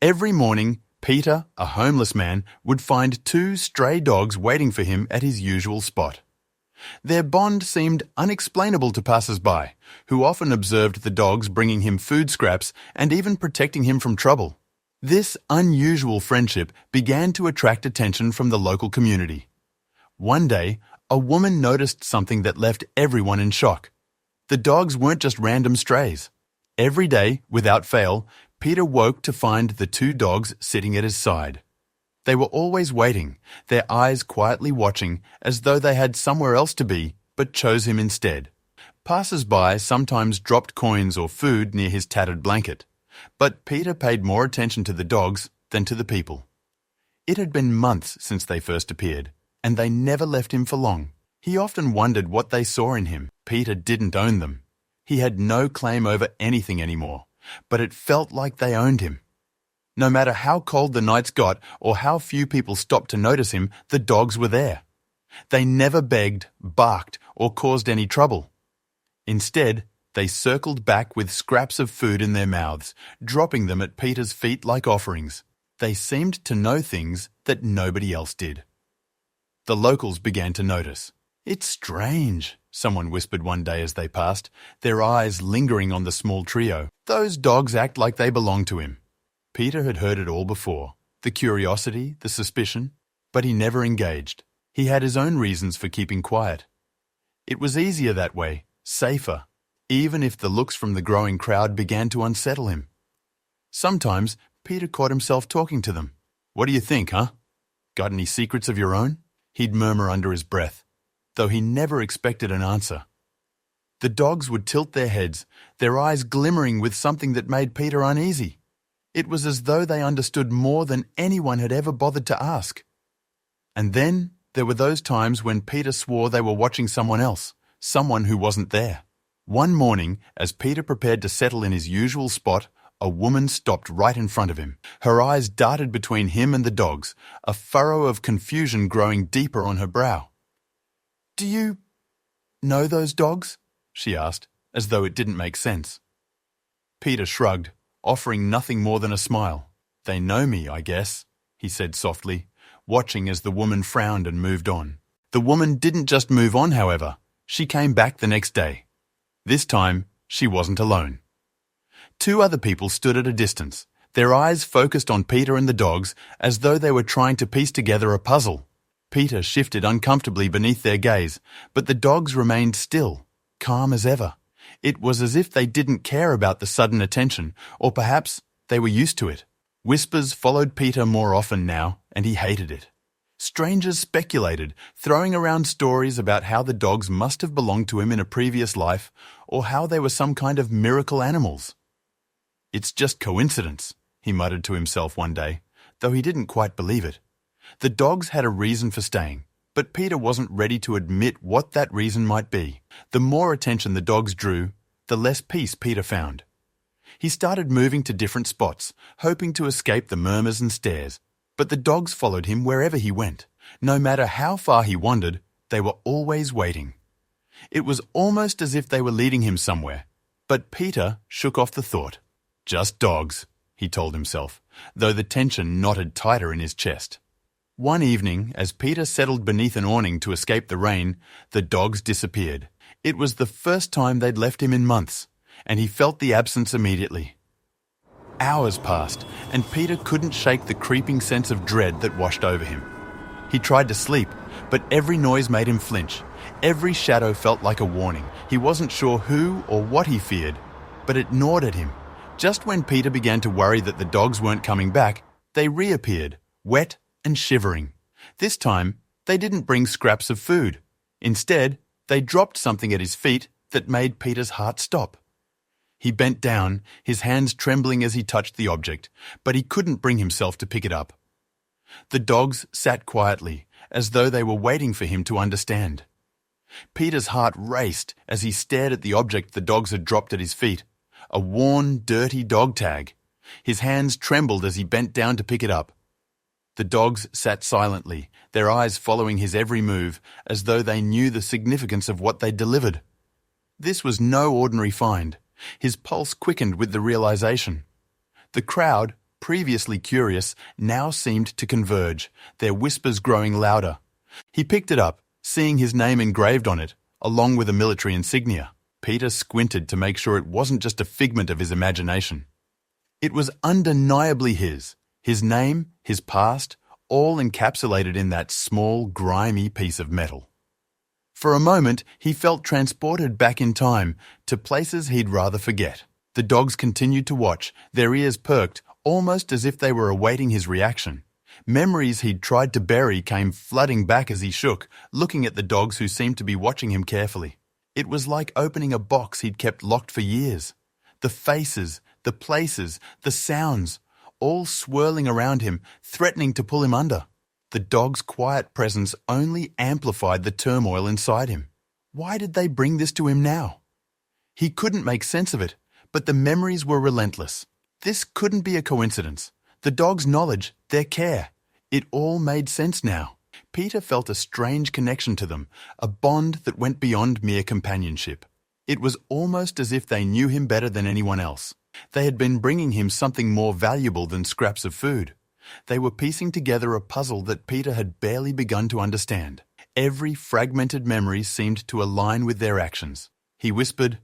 Every morning, Peter, a homeless man, would find two stray dogs waiting for him at his usual spot. Their bond seemed unexplainable to passersby, who often observed the dogs bringing him food scraps and even protecting him from trouble. This unusual friendship began to attract attention from the local community. One day, a woman noticed something that left everyone in shock. The dogs weren't just random strays. Every day, without fail, Peter woke to find the two dogs sitting at his side. They were always waiting, their eyes quietly watching as though they had somewhere else to be, but chose him instead. Passers-by sometimes dropped coins or food near his tattered blanket, but Peter paid more attention to the dogs than to the people. It had been months since they first appeared, and they never left him for long. He often wondered what they saw in him. Peter didn't own them. He had no claim over anything anymore, but it felt like they owned him. No matter how cold the nights got or how few people stopped to notice him, the dogs were there. They never begged, barked, or caused any trouble. Instead, they circled back with scraps of food in their mouths, dropping them at Peter's feet like offerings. They seemed to know things that nobody else did. The locals began to notice. "It's strange," someone whispered one day as they passed, their eyes lingering on the small trio. "Those dogs act like they belong to him." Peter had heard it all before, the curiosity, the suspicion, but he never engaged. He had his own reasons for keeping quiet. It was easier that way, safer, even if the looks from the growing crowd began to unsettle him. Sometimes Peter caught himself talking to them. "What do you think, huh? Got any secrets of your own?" he'd murmur under his breath, though he never expected an answer. The dogs would tilt their heads, their eyes glimmering with something that made Peter uneasy. It was as though they understood more than anyone had ever bothered to ask. And then there were those times when Peter swore they were watching someone else, someone who wasn't there. One morning, as Peter prepared to settle in his usual spot, a woman stopped right in front of him. Her eyes darted between him and the dogs, a furrow of confusion growing deeper on her brow. "Do you know those dogs?" she asked, as though it didn't make sense. Peter shrugged, offering nothing more than a smile. "They know me, I guess," he said softly, watching as the woman frowned and moved on. The woman didn't just move on, however. She came back the next day. This time, she wasn't alone. Two other people stood at a distance, their eyes focused on Peter and the dogs as though they were trying to piece together a puzzle. Peter shifted uncomfortably beneath their gaze, but the dogs remained still, calm as ever. It was as if they didn't care about the sudden attention, or perhaps they were used to it. Whispers followed Peter more often now, and he hated it. Strangers speculated, throwing around stories about how the dogs must have belonged to him in a previous life, or how they were some kind of miracle animals. "It's just coincidence," he muttered to himself one day, though he didn't quite believe it. The dogs had a reason for staying, but Peter wasn't ready to admit what that reason might be. The more attention the dogs drew, the less peace Peter found. He started moving to different spots, hoping to escape the murmurs and stares, but the dogs followed him wherever he went. No matter how far he wandered, they were always waiting. It was almost as if they were leading him somewhere, but Peter shook off the thought. "Just dogs," he told himself, though the tension knotted tighter in his chest. One evening, as Peter settled beneath an awning to escape the rain, the dogs disappeared. It was the first time they'd left him in months, and he felt the absence immediately. Hours passed, and Peter couldn't shake the creeping sense of dread that washed over him. He tried to sleep, but every noise made him flinch. Every shadow felt like a warning. He wasn't sure who or what he feared, but it gnawed at him. Just when Peter began to worry that the dogs weren't coming back, they reappeared, wet and shivering. This time, they didn't bring scraps of food. Instead, they dropped something at his feet that made Peter's heart stop. He bent down, his hands trembling as he touched the object, but he couldn't bring himself to pick it up. The dogs sat quietly, as though they were waiting for him to understand. Peter's heart raced as he stared at the object the dogs had dropped at his feet, a worn, dirty dog tag. His hands trembled as he bent down to pick it up. The dogs sat silently, their eyes following his every move, as though they knew the significance of what they'd delivered. This was no ordinary find. His pulse quickened with the realization. The crowd, previously curious, now seemed to converge, their whispers growing louder. He picked it up, seeing his name engraved on it, along with a military insignia. Peter squinted to make sure it wasn't just a figment of his imagination. It was undeniably his name, his past, all encapsulated in that small, grimy piece of metal. For a moment, he felt transported back in time to places he'd rather forget. The dogs continued to watch, their ears perked, almost as if they were awaiting his reaction. Memories he'd tried to bury came flooding back as he shook, looking at the dogs who seemed to be watching him carefully. It was like opening a box he'd kept locked for years. The faces, the places, the sounds, all swirling around him, threatening to pull him under. The dog's quiet presence only amplified the turmoil inside him. Why did they bring this to him now? He couldn't make sense of it, but the memories were relentless. This couldn't be a coincidence. The dog's knowledge, their care, it all made sense now. Peter felt a strange connection to them, a bond that went beyond mere companionship. It was almost as if they knew him better than anyone else. They had been bringing him something more valuable than scraps of food. They were piecing together a puzzle that Peter had barely begun to understand. Every fragmented memory seemed to align with their actions. He whispered,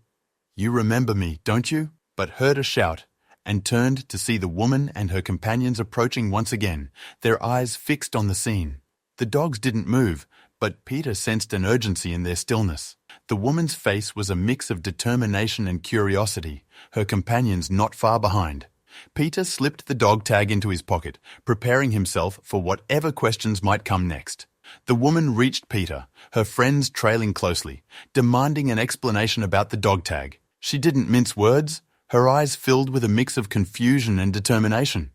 "You remember me, don't you?" but heard a shout and turned to see the woman and her companions approaching once again, their eyes fixed on the scene. The dogs didn't move, but Peter sensed an urgency in their stillness. The woman's face was a mix of determination and curiosity, her companions not far behind. Peter slipped the dog tag into his pocket, preparing himself for whatever questions might come next. The woman reached Peter, her friends trailing closely, demanding an explanation about the dog tag. She didn't mince words, her eyes filled with a mix of confusion and determination.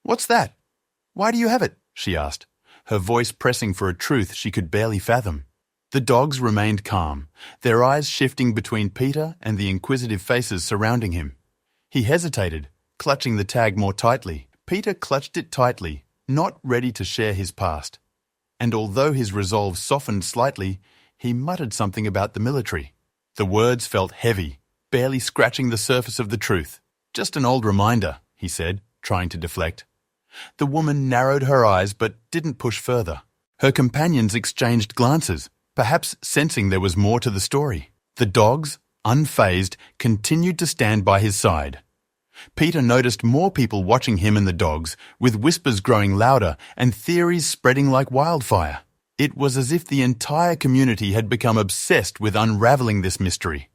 "What's that? Why do you have it?" she asked, her voice pressing for a truth she could barely fathom. The dogs remained calm, their eyes shifting between Peter and the inquisitive faces surrounding him. He hesitated, clutching the tag more tightly. Peter clutched it tightly, not ready to share his past. And although his resolve softened slightly, he muttered something about the military. The words felt heavy, barely scratching the surface of the truth. "Just an old reminder," he said, trying to deflect. The woman narrowed her eyes but didn't push further. Her companions exchanged glances, perhaps sensing there was more to the story. The dogs, unfazed, continued to stand by his side. Peter noticed more people watching him and the dogs, with whispers growing louder and theories spreading like wildfire. It was as if the entire community had become obsessed with unraveling this mystery.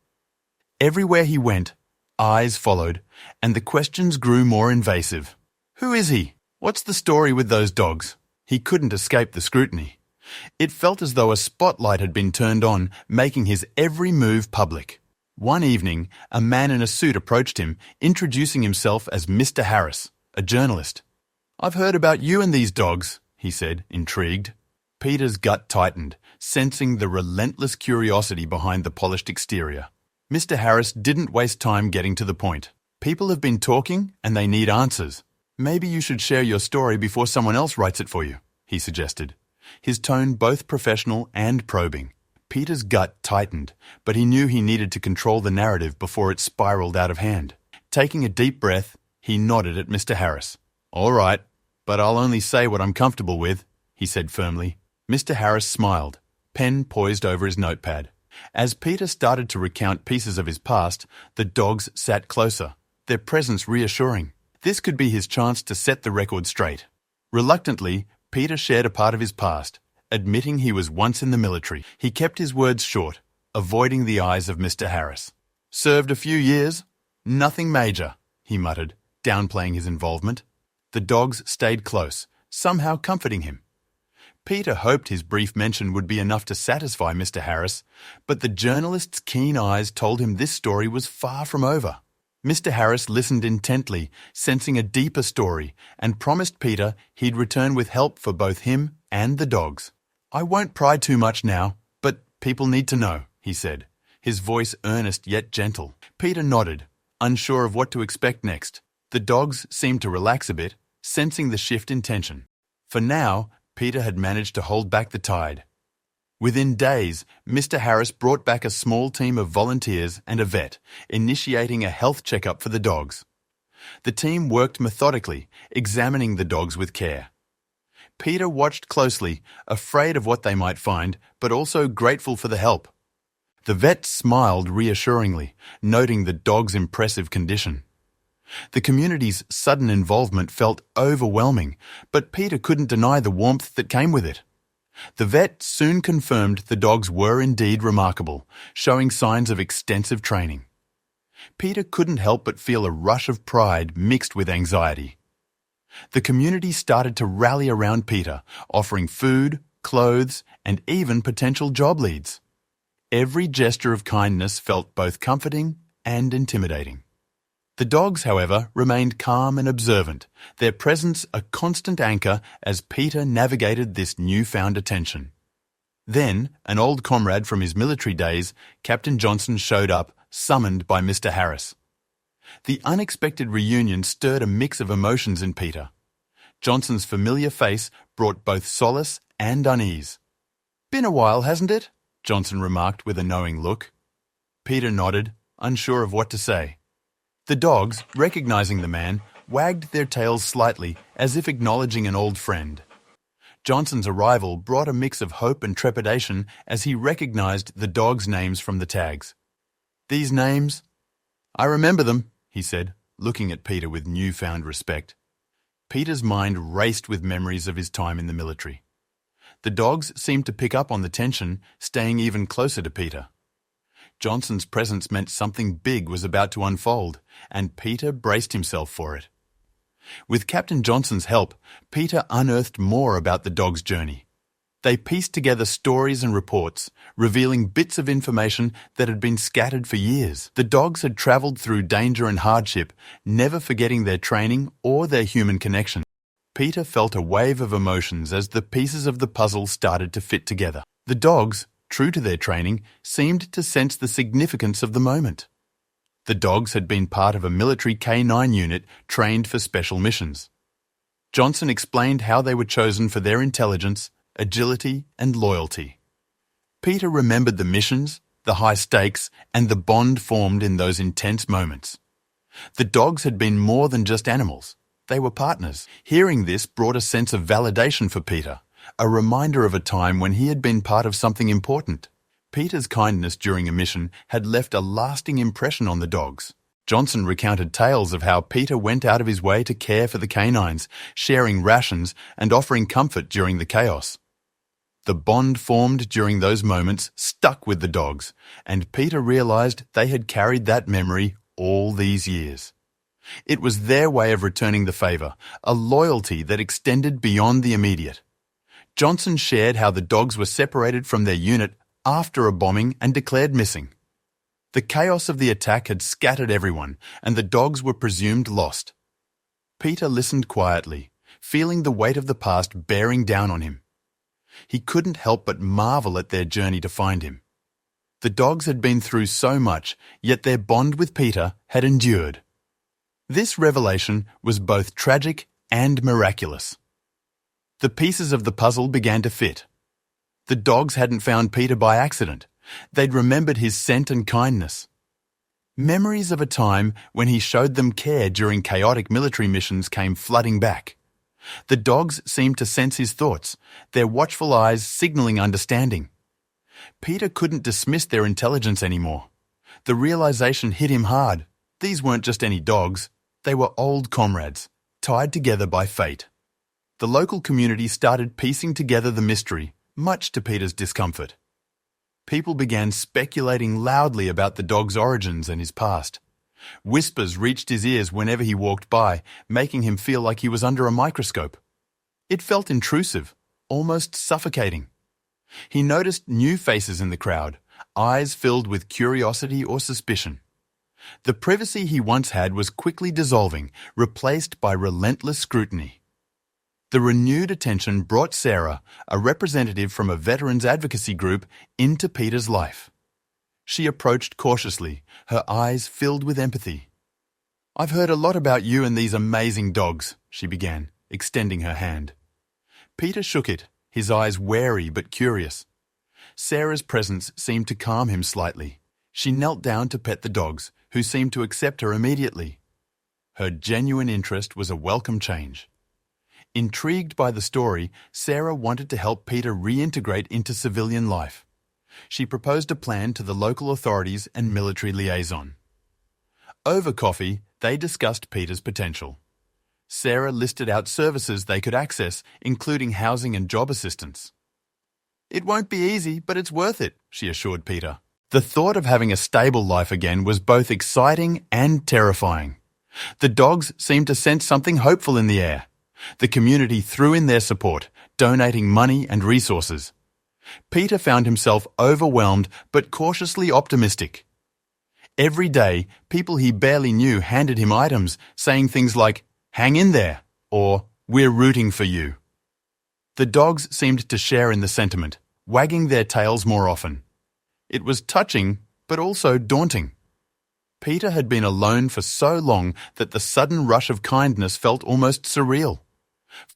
Everywhere he went, eyes followed, and the questions grew more invasive. Who is he? What's the story with those dogs? He couldn't escape the scrutiny. It felt as though a spotlight had been turned on, making his every move public. One evening, a man in a suit approached him, introducing himself as Mr. Harris, a journalist. "I've heard about you and these dogs," he said, intrigued. Peter's gut tightened, sensing the relentless curiosity behind the polished exterior. Mr. Harris didn't waste time getting to the point. "People have been talking and they need answers. Maybe you should share your story before someone else writes it for you," he suggested, his tone both professional and probing. Peter's gut tightened, but he knew he needed to control the narrative before it spiraled out of hand. Taking a deep breath, he nodded at Mr. Harris. "All right, but I'll only say what I'm comfortable with," he said firmly. Mr. Harris smiled, pen poised over his notepad. As Peter started to recount pieces of his past, the dogs sat closer, their presence reassuring. This could be his chance to set the record straight. Reluctantly, Peter shared a part of his past, admitting he was once in the military. He kept his words short, avoiding the eyes of Mr. Harris. "Served a few years. Nothing major," he muttered, downplaying his involvement. The dogs stayed close, somehow comforting him. Peter hoped his brief mention would be enough to satisfy Mr. Harris, but the journalist's keen eyes told him this story was far from over. Mr. Harris listened intently, sensing a deeper story, and promised Peter he'd return with help for both him and the dogs. "I won't pry too much now, but people need to know," he said, his voice earnest yet gentle. Peter nodded, unsure of what to expect next. The dogs seemed to relax a bit, sensing the shift in tension. For now, Peter had managed to hold back the tide. Within days, Mr. Harris brought back a small team of volunteers and a vet, initiating a health checkup for the dogs. The team worked methodically, examining the dogs with care. Peter watched closely, afraid of what they might find, but also grateful for the help. The vet smiled reassuringly, noting the dog's impressive condition. The community's sudden involvement felt overwhelming, but Peter couldn't deny the warmth that came with it. The vet soon confirmed the dogs were indeed remarkable, showing signs of extensive training. Peter couldn't help but feel a rush of pride mixed with anxiety. The community started to rally around Peter, offering food, clothes, and even potential job leads. Every gesture of kindness felt both comforting and intimidating. The dogs, however, remained calm and observant, their presence a constant anchor as Peter navigated this newfound attention. Then, an old comrade from his military days, Captain Johnson, showed up, summoned by Mr. Harris. The unexpected reunion stirred a mix of emotions in Peter. Johnson's familiar face brought both solace and unease. "Been a while, hasn't it?" Johnson remarked with a knowing look. Peter nodded, unsure of what to say. The dogs, recognizing the man, wagged their tails slightly as if acknowledging an old friend. Johnson's arrival brought a mix of hope and trepidation as he recognized the dogs' names from the tags. "These names? I remember them," he said, looking at Peter with newfound respect. Peter's mind raced with memories of his time in the military. The dogs seemed to pick up on the tension, staying even closer to Peter. Johnson's presence meant something big was about to unfold, and Peter braced himself for it. With Captain Johnson's help, Peter unearthed more about the dogs' journey. They pieced together stories and reports, revealing bits of information that had been scattered for years. The dogs had travelled through danger and hardship, never forgetting their training or their human connection. Peter felt a wave of emotions as the pieces of the puzzle started to fit together. The dogs, true to their training, seemed to sense the significance of the moment. The dogs had been part of a military K9 unit trained for special missions. Johnson explained how they were chosen for their intelligence, agility, and loyalty. Peter remembered the missions, the high stakes, and the bond formed in those intense moments. The dogs had been more than just animals. They were partners. Hearing this brought a sense of validation for Peter, a reminder of a time when he had been part of something important. Peter's kindness during a mission had left a lasting impression on the dogs. Johnson recounted tales of how Peter went out of his way to care for the canines, sharing rations and offering comfort during the chaos. The bond formed during those moments stuck with the dogs, and Peter realized they had carried that memory all these years. It was their way of returning the favor, a loyalty that extended beyond the immediate. Johnson shared how the dogs were separated from their unit after a bombing and declared missing. The chaos of the attack had scattered everyone, and the dogs were presumed lost. Peter listened quietly, feeling the weight of the past bearing down on him. He couldn't help but marvel at their journey to find him. The dogs had been through so much, yet their bond with Peter had endured. This revelation was both tragic and miraculous. The pieces of the puzzle began to fit. The dogs hadn't found Peter by accident. They'd remembered his scent and kindness. Memories of a time when he showed them care during chaotic military missions came flooding back. The dogs seemed to sense his thoughts, their watchful eyes signaling understanding. Peter couldn't dismiss their intelligence anymore. The realization hit him hard. These weren't just any dogs. They were old comrades, tied together by fate. The local community started piecing together the mystery, much to Peter's discomfort. People began speculating loudly about the dog's origins and his past. Whispers reached his ears whenever he walked by, making him feel like he was under a microscope. It felt intrusive, almost suffocating. He noticed new faces in the crowd, eyes filled with curiosity or suspicion. The privacy he once had was quickly dissolving, replaced by relentless scrutiny. The renewed attention brought Sarah, a representative from a veterans advocacy group, into Peter's life. She approached cautiously, her eyes filled with empathy. "I've heard a lot about you and these amazing dogs," she began, extending her hand. Peter shook it, his eyes wary but curious. Sarah's presence seemed to calm him slightly. She knelt down to pet the dogs, who seemed to accept her immediately. Her genuine interest was a welcome change. Intrigued by the story, Sarah wanted to help Peter reintegrate into civilian life. She proposed a plan to the local authorities and military liaison. Over coffee, they discussed Peter's potential. Sarah listed out services they could access, including housing and job assistance. "It won't be easy, but it's worth it," she assured Peter. The thought of having a stable life again was both exciting and terrifying. The dogs seemed to sense something hopeful in the air. The community threw in their support, donating money and resources. Peter found himself overwhelmed but cautiously optimistic. Every day, people he barely knew handed him items, saying things like, "Hang in there," or "We're rooting for you." The dogs seemed to share in the sentiment, wagging their tails more often. It was touching, but also daunting. Peter had been alone for so long that the sudden rush of kindness felt almost surreal.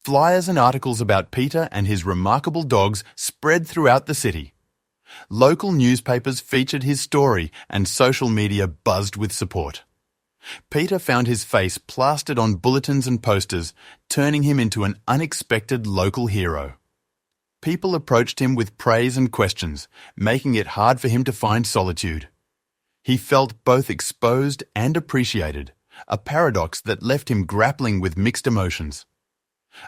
Flyers and articles about Peter and his remarkable dogs spread throughout the city. Local newspapers featured his story and social media buzzed with support. Peter found his face plastered on bulletins and posters, turning him into an unexpected local hero. People approached him with praise and questions, making it hard for him to find solitude. He felt both exposed and appreciated, a paradox that left him grappling with mixed emotions.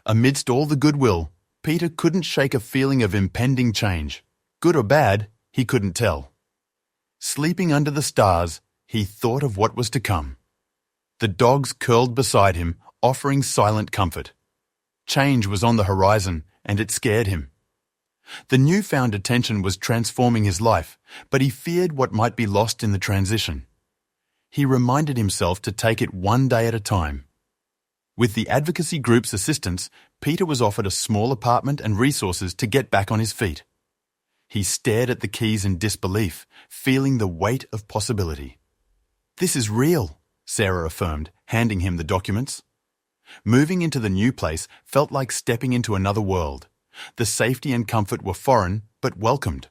Amidst all the goodwill, Peter couldn't shake a feeling of impending change. Good or bad, he couldn't tell. Sleeping under the stars, he thought of what was to come. The dogs curled beside him, offering silent comfort. Change was on the horizon, and it scared him. The newfound attention was transforming his life, but he feared what might be lost in the transition. He reminded himself to take it one day at a time. With the advocacy group's assistance, Peter was offered a small apartment and resources to get back on his feet. He stared at the keys in disbelief, feeling the weight of possibility. "This is real," Sarah affirmed, handing him the documents. Moving into the new place felt like stepping into another world. The safety and comfort were foreign, but welcomed.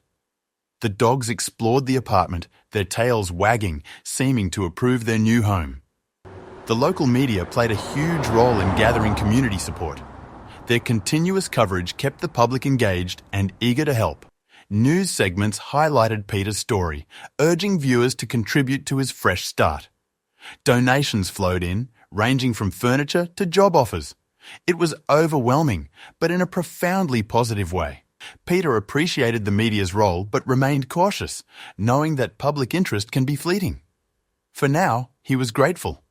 The dogs explored the apartment, their tails wagging, seeming to approve their new home. The local media played a huge role in gathering community support. Their continuous coverage kept the public engaged and eager to help. News segments highlighted Peter's story, urging viewers to contribute to his fresh start. Donations flowed in, ranging from furniture to job offers. It was overwhelming, but in a profoundly positive way. Peter appreciated the media's role but remained cautious, knowing that public interest can be fleeting. For now, he was grateful.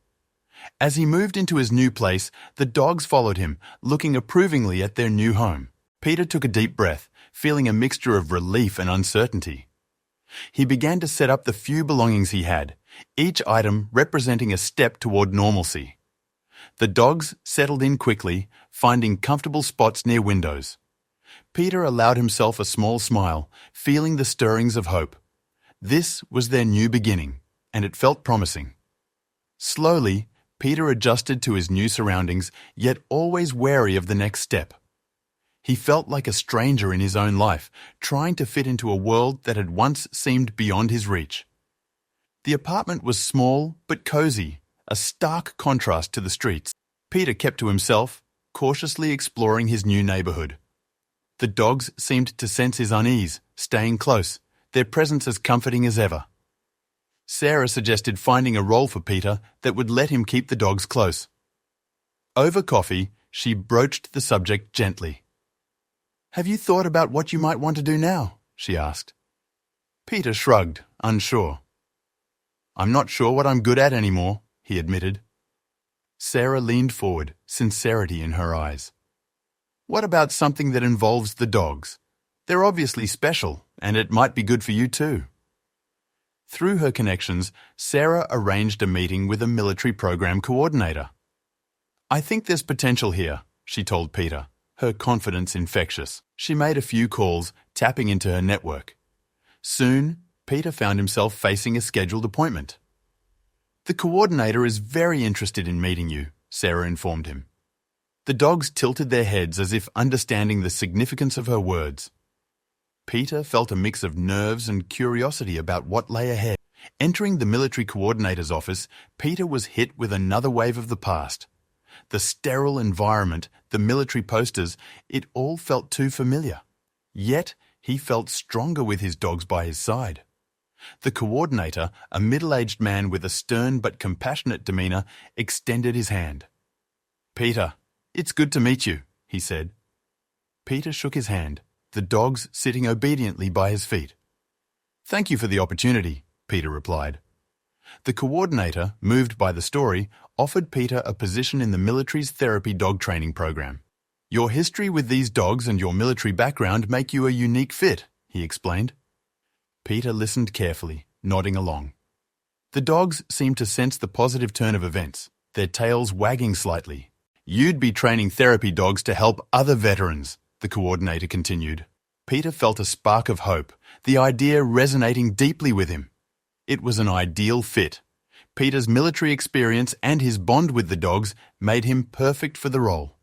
As he moved into his new place, the dogs followed him, looking approvingly at their new home. Peter took a deep breath, feeling a mixture of relief and uncertainty. He began to set up the few belongings he had, each item representing a step toward normalcy. The dogs settled in quickly, finding comfortable spots near windows. Peter allowed himself a small smile, feeling the stirrings of hope. This was their new beginning, and it felt promising. Slowly, Peter adjusted to his new surroundings, yet always wary of the next step. He felt like a stranger in his own life, trying to fit into a world that had once seemed beyond his reach. The apartment was small but cozy, a stark contrast to the streets. Peter kept to himself, cautiously exploring his new neighborhood. The dogs seemed to sense his unease, staying close, their presence as comforting as ever. Sarah suggested finding a role for Peter that would let him keep the dogs close. Over coffee, she broached the subject gently. "Have you thought about what you might want to do now?" she asked. Peter shrugged, unsure. "I'm not sure what I'm good at anymore," he admitted. Sarah leaned forward, sincerity in her eyes. "What about something that involves the dogs? They're obviously special, and it might be good for you too." Through her connections, Sarah arranged a meeting with a military program coordinator. "I think there's potential here," she told Peter, her confidence infectious. She made a few calls, tapping into her network. Soon, Peter found himself facing a scheduled appointment. "The coordinator is very interested in meeting you," Sarah informed him. The dogs tilted their heads as if understanding the significance of her words. Peter felt a mix of nerves and curiosity about what lay ahead. Entering the military coordinator's office, Peter was hit with another wave of the past. The sterile environment, the military posters, it all felt too familiar. Yet, he felt stronger with his dogs by his side. The coordinator, a middle-aged man with a stern but compassionate demeanor, extended his hand. "Peter, it's good to meet you," he said. Peter shook his hand, the dogs sitting obediently by his feet. "Thank you for the opportunity," Peter replied. The coordinator, moved by the story, offered Peter a position in the military's therapy dog training program. "Your history with these dogs and your military background make you a unique fit," he explained. Peter listened carefully, nodding along. The dogs seemed to sense the positive turn of events, their tails wagging slightly. "You'd be training therapy dogs to help other veterans," the coordinator continued. Peter felt a spark of hope, the idea resonating deeply with him. It was an ideal fit. Peter's military experience and his bond with the dogs made him perfect for the role.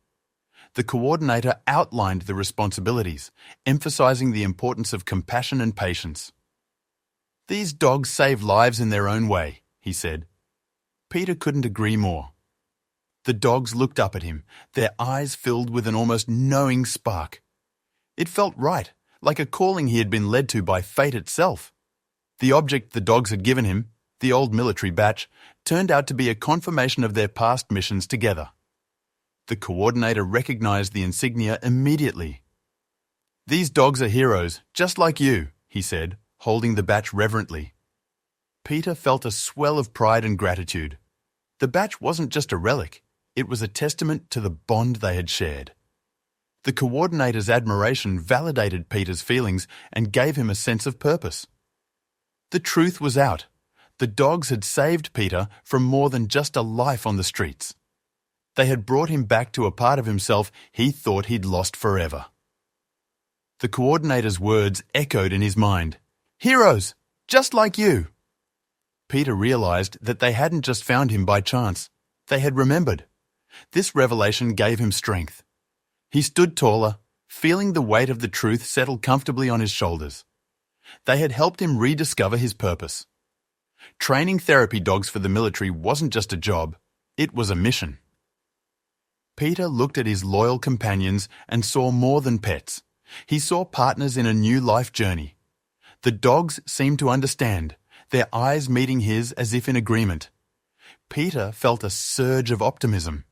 The coordinator outlined the responsibilities, emphasizing the importance of compassion and patience. "These dogs save lives in their own way," he said. Peter couldn't agree more. The dogs looked up at him, their eyes filled with an almost knowing spark. It felt right, like a calling he had been led to by fate itself. The object the dogs had given him, the old military badge, turned out to be a confirmation of their past missions together. The coordinator recognized the insignia immediately. "These dogs are heroes, just like you," he said, holding the badge reverently. Peter felt a swell of pride and gratitude. The badge wasn't just a relic, it was a testament to the bond they had shared. The coordinator's admiration validated Peter's feelings and gave him a sense of purpose. The truth was out. The dogs had saved Peter from more than just a life on the streets. They had brought him back to a part of himself he thought he'd lost forever. The coordinator's words echoed in his mind. "Heroes, just like you." Peter realized that they hadn't just found him by chance. They had remembered. This revelation gave him strength. He stood taller, feeling the weight of the truth settle comfortably on his shoulders. They had helped him rediscover his purpose. Training therapy dogs for the military wasn't just a job, it was a mission. Peter looked at his loyal companions and saw more than pets. He saw partners in a new life journey. The dogs seemed to understand, their eyes meeting his as if in agreement. Peter felt a surge of optimism.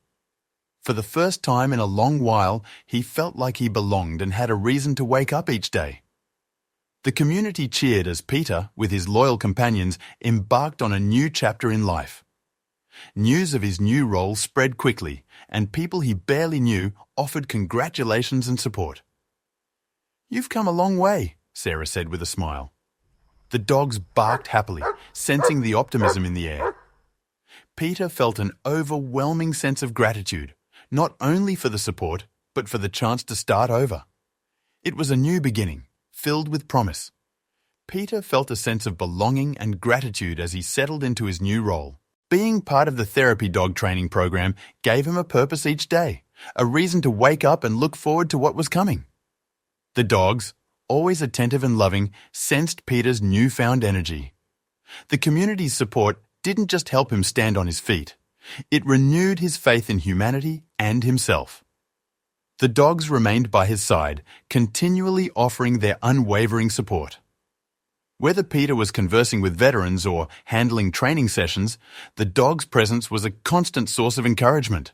For the first time in a long while, he felt like he belonged and had a reason to wake up each day. The community cheered as Peter, with his loyal companions, embarked on a new chapter in life. News of his new role spread quickly, and people he barely knew offered congratulations and support. "You've come a long way," Sarah said with a smile. The dogs barked happily, sensing the optimism in the air. Peter felt an overwhelming sense of gratitude, not only for the support, but for the chance to start over. It was a new beginning, filled with promise. Peter felt a sense of belonging and gratitude as he settled into his new role. Being part of the therapy dog training program gave him a purpose each day, a reason to wake up and look forward to what was coming. The dogs, always attentive and loving, sensed Peter's newfound energy. The community's support didn't just help him stand on his feet. It renewed his faith in humanity and himself. The dogs remained by his side, continually offering their unwavering support. Whether Peter was conversing with veterans or handling training sessions, the dog's presence was a constant source of encouragement.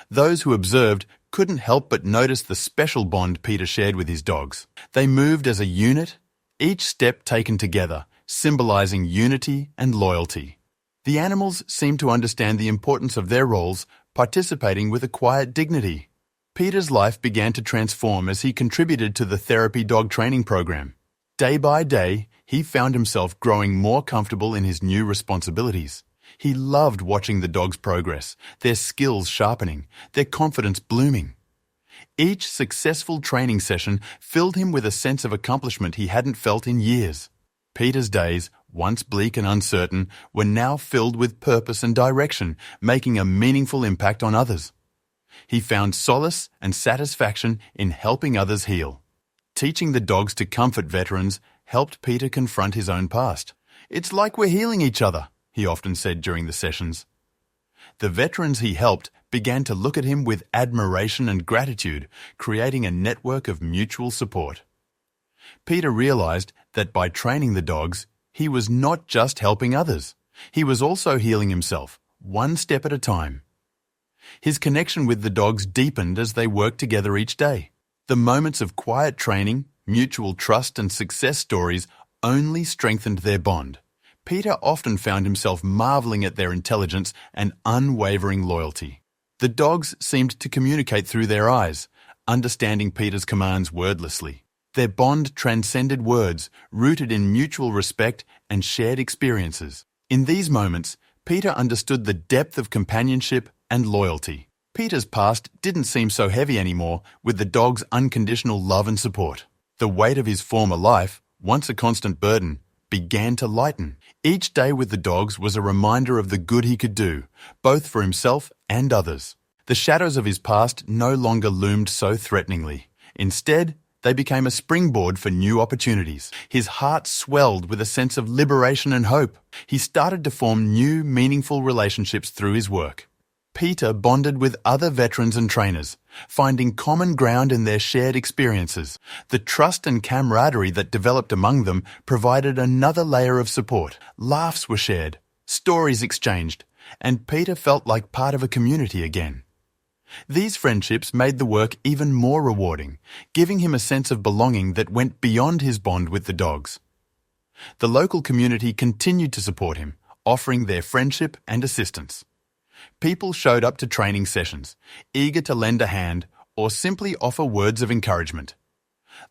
Those who observed couldn't help but notice the special bond Peter shared with his dogs. They moved as a unit, each step taken together, symbolizing unity and loyalty. The animals seemed to understand the importance of their roles, participating with a quiet dignity. Peter's life began to transform as he contributed to the therapy dog training program. Day by day, he found himself growing more comfortable in his new responsibilities. He loved watching the dogs' progress, their skills sharpening, their confidence blooming. Each successful training session filled him with a sense of accomplishment he hadn't felt in years. Peter's days, once bleak and uncertain, were now filled with purpose and direction, making a meaningful impact on others. He found solace and satisfaction in helping others heal. Teaching the dogs to comfort veterans helped Peter confront his own past. "It's like we're healing each other," he often said during the sessions. The veterans he helped began to look at him with admiration and gratitude, creating a network of mutual support. Peter realized that by training the dogs, he was not just helping others. He was also healing himself, one step at a time. His connection with the dogs deepened as they worked together each day. The moments of quiet training, mutual trust and success stories only strengthened their bond. Peter often found himself marveling at their intelligence and unwavering loyalty. The dogs seemed to communicate through their eyes, understanding Peter's commands wordlessly. Their bond transcended words, rooted in mutual respect and shared experiences. In these moments, Peter understood the depth of companionship and loyalty. Peter's past didn't seem so heavy anymore with the dog's unconditional love and support. The weight of his former life, once a constant burden, began to lighten. Each day with the dogs was a reminder of the good he could do, both for himself and others. The shadows of his past no longer loomed so threateningly. Instead, they became a springboard for new opportunities. His heart swelled with a sense of liberation and hope. He started to form new, meaningful relationships through his work. Peter bonded with other veterans and trainers, finding common ground in their shared experiences. The trust and camaraderie that developed among them provided another layer of support. Laughs were shared, stories exchanged, and Peter felt like part of a community again. These friendships made the work even more rewarding, giving him a sense of belonging that went beyond his bond with the dogs. The local community continued to support him, offering their friendship and assistance. People showed up to training sessions, eager to lend a hand or simply offer words of encouragement.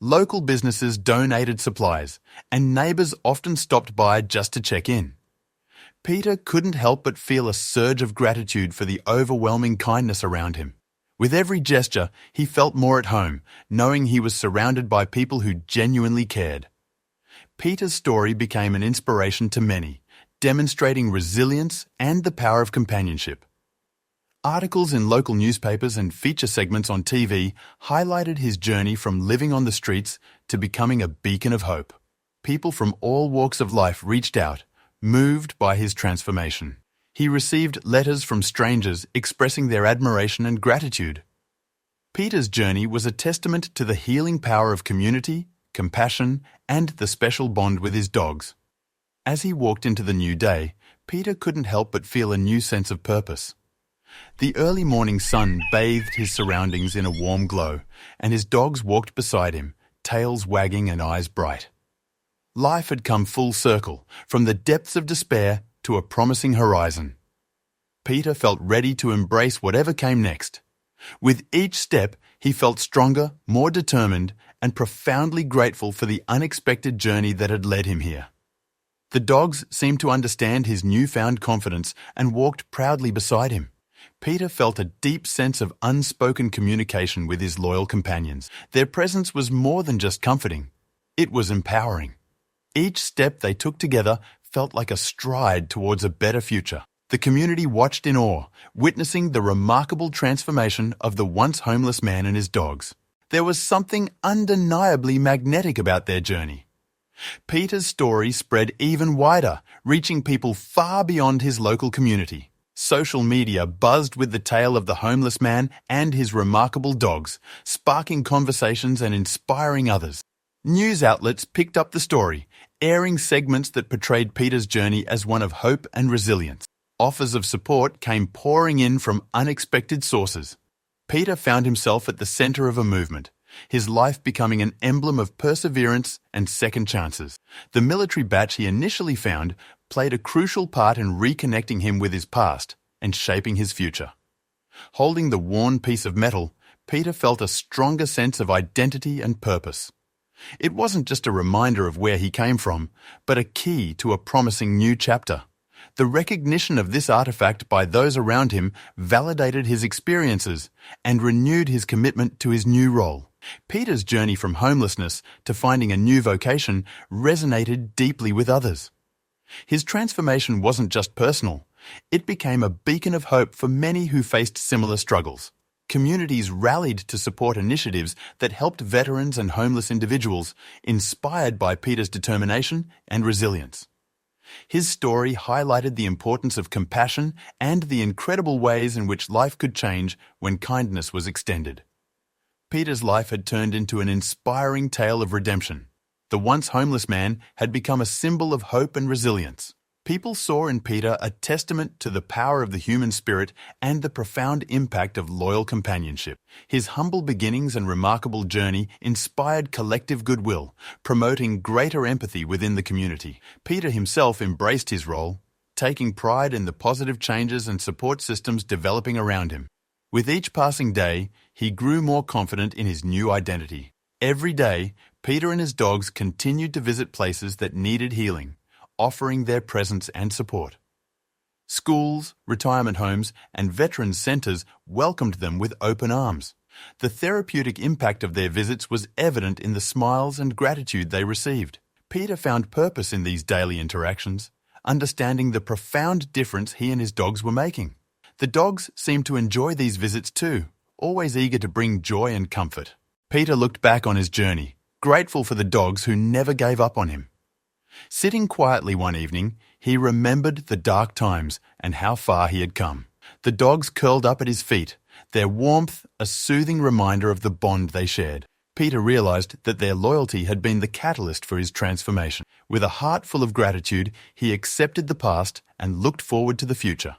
Local businesses donated supplies, and neighbours often stopped by just to check in. Peter couldn't help but feel a surge of gratitude for the overwhelming kindness around him. With every gesture, he felt more at home, knowing he was surrounded by people who genuinely cared. Peter's story became an inspiration to many, demonstrating resilience and the power of companionship. Articles in local newspapers and feature segments on TV highlighted his journey from living on the streets to becoming a beacon of hope. People from all walks of life reached out, moved by his transformation. He received letters from strangers expressing their admiration and gratitude. Peter's journey was a testament to the healing power of community, compassion, and the special bond with his dogs. As he walked into the new day, Peter couldn't help but feel a new sense of purpose. The early morning sun bathed his surroundings in a warm glow, and his dogs walked beside him, tails wagging and eyes bright. Life had come full circle, from the depths of despair to a promising horizon. Peter felt ready to embrace whatever came next. With each step, he felt stronger, more determined, and profoundly grateful for the unexpected journey that had led him here. The dogs seemed to understand his newfound confidence and walked proudly beside him. Peter felt a deep sense of unspoken communication with his loyal companions. Their presence was more than just comforting. It was empowering. Each step they took together felt like a stride towards a better future. The community watched in awe, witnessing the remarkable transformation of the once homeless man and his dogs. There was something undeniably magnetic about their journey. Peter's story spread even wider, reaching people far beyond his local community. Social media buzzed with the tale of the homeless man and his remarkable dogs, sparking conversations and inspiring others. News outlets picked up the story, airing segments that portrayed Peter's journey as one of hope and resilience. Offers of support came pouring in from unexpected sources. Peter found himself at the centre of a movement, his life becoming an emblem of perseverance and second chances. The military batch he initially found played a crucial part in reconnecting him with his past and shaping his future. Holding the worn piece of metal, Peter felt a stronger sense of identity and purpose. It wasn't just a reminder of where he came from, but a key to a promising new chapter. The recognition of this artifact by those around him validated his experiences and renewed his commitment to his new role. Peter's journey from homelessness to finding a new vocation resonated deeply with others. His transformation wasn't just personal, it became a beacon of hope for many who faced similar struggles. Communities rallied to support initiatives that helped veterans and homeless individuals, inspired by Peter's determination and resilience. His story highlighted the importance of compassion and the incredible ways in which life could change when kindness was extended. Peter's life had turned into an inspiring tale of redemption. The once homeless man had become a symbol of hope and resilience. People saw in Peter a testament to the power of the human spirit and the profound impact of loyal companionship. His humble beginnings and remarkable journey inspired collective goodwill, promoting greater empathy within the community. Peter himself embraced his role, taking pride in the positive changes and support systems developing around him. With each passing day, he grew more confident in his new identity. Every day, Peter and his dogs continued to visit places that needed healing, offering their presence and support. Schools, retirement homes, and veterans centres welcomed them with open arms. The therapeutic impact of their visits was evident in the smiles and gratitude they received. Peter found purpose in these daily interactions, understanding the profound difference he and his dogs were making. The dogs seemed to enjoy these visits too, always eager to bring joy and comfort. Peter looked back on his journey, grateful for the dogs who never gave up on him. Sitting quietly one evening, he remembered the dark times and how far he had come. The dogs curled up at his feet, their warmth a soothing reminder of the bond they shared. Peter realized that their loyalty had been the catalyst for his transformation. With a heart full of gratitude, he accepted the past and looked forward to the future.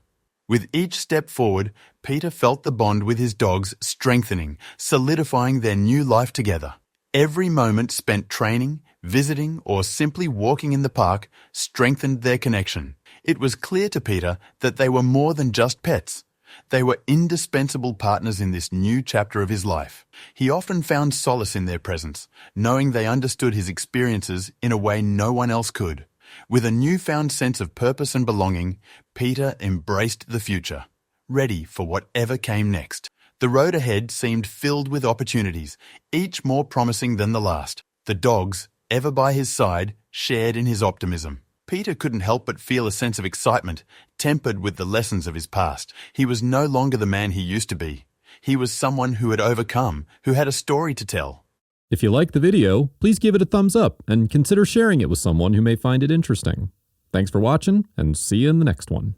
With each step forward, Peter felt the bond with his dogs strengthening, solidifying their new life together. Every moment spent training, visiting, or simply walking in the park strengthened their connection. It was clear to Peter that they were more than just pets. They were indispensable partners in this new chapter of his life. He often found solace in their presence, knowing they understood his experiences in a way no one else could. With a newfound sense of purpose and belonging, Peter embraced the future, ready for whatever came next. The road ahead seemed filled with opportunities, each more promising than the last. The dogs, ever by his side, shared in his optimism. Peter couldn't help but feel a sense of excitement, tempered with the lessons of his past. He was no longer the man he used to be. He was someone who had overcome, who had a story to tell. If you liked the video, please give it a thumbs up and consider sharing it with someone who may find it interesting. Thanks for watching, and see you in the next one.